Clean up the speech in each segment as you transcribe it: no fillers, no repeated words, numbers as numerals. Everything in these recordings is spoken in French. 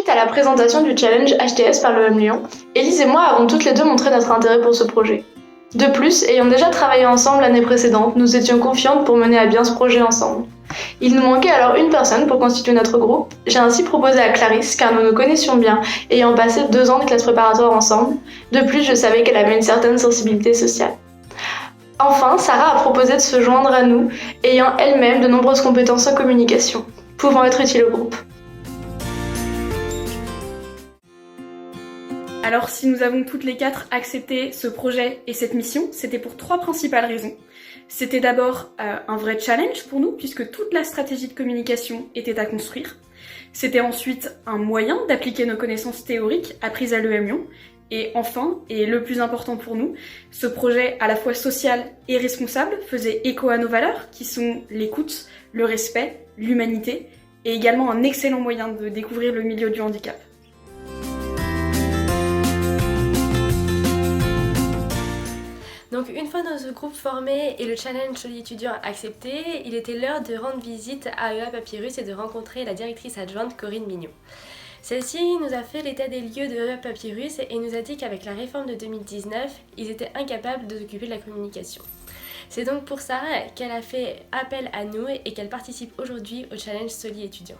Suite à la présentation du challenge HTS par l'EM Lyon, Élise et moi avons toutes les deux montré notre intérêt pour ce projet. De plus, ayant déjà travaillé ensemble l'année précédente, nous étions confiantes pour mener à bien ce projet ensemble. Il nous manquait alors une personne pour constituer notre groupe. J'ai ainsi proposé à Clarisse, car nous nous connaissions bien, ayant passé 2 ans de classe préparatoire ensemble. De plus, je savais qu'elle avait une certaine sensibilité sociale. Enfin, Sarah a proposé de se joindre à nous, ayant elle-même de nombreuses compétences en communication, pouvant être utile au groupe. Alors si nous avons toutes les 4 accepté ce projet et cette mission, c'était pour 3 principales raisons. C'était d'abord un vrai challenge pour nous, puisque toute la stratégie de communication était à construire. C'était ensuite un moyen d'appliquer nos connaissances théoriques apprises à l'EM Lyon. Et enfin, et le plus important pour nous, ce projet à la fois social et responsable faisait écho à nos valeurs, qui sont l'écoute, le respect, l'humanité, et également un excellent moyen de découvrir le milieu du handicap. Donc une fois notre groupe formé et le challenge Soli étudiant accepté, il était l'heure de rendre visite à EA Papyrus et de rencontrer la directrice adjointe Corinne Mignot. Celle-ci nous a fait l'état des lieux de EA Papyrus et nous a dit qu'avec la réforme de 2019, ils étaient incapables de s'occuper de la communication. C'est donc pour ça qu'elle a fait appel à nous et qu'elle participe aujourd'hui au challenge Soli étudiant.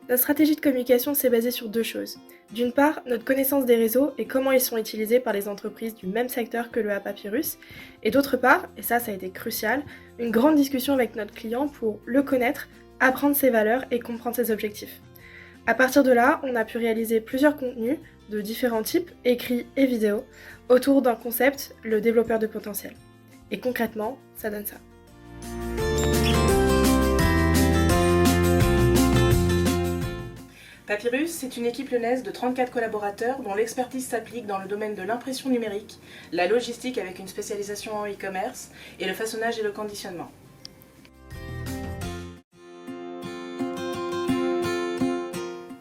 Notre stratégie de communication s'est basée sur 2 choses. D'une part, notre connaissance des réseaux et comment ils sont utilisés par les entreprises du même secteur que le Papyrus. Et d'autre part, et ça a été crucial, une grande discussion avec notre client pour le connaître, apprendre ses valeurs et comprendre ses objectifs. À partir de là, on a pu réaliser plusieurs contenus de différents types, écrits et vidéos, autour d'un concept, le développeur de potentiel. Et concrètement, ça donne ça. Papyrus, c'est une équipe lyonnaise de 34 collaborateurs dont l'expertise s'applique dans le domaine de l'impression numérique, la logistique avec une spécialisation en e-commerce et le façonnage et le conditionnement.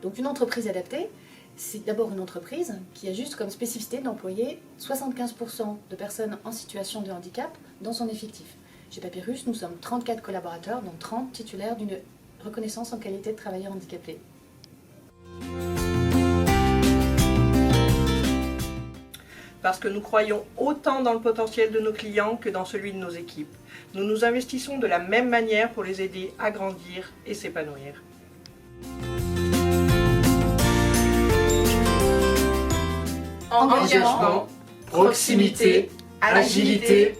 Donc une entreprise adaptée, c'est d'abord une entreprise qui a juste comme spécificité d'employer 75% de personnes en situation de handicap dans son effectif. Chez Papyrus, nous sommes 34 collaborateurs, dont 30 titulaires d'une reconnaissance en qualité de travailleur handicapé. Parce que nous croyons autant dans le potentiel de nos clients que dans celui de nos équipes. Nous nous investissons de la même manière pour les aider à grandir et s'épanouir. Engagement, proximité, agilité.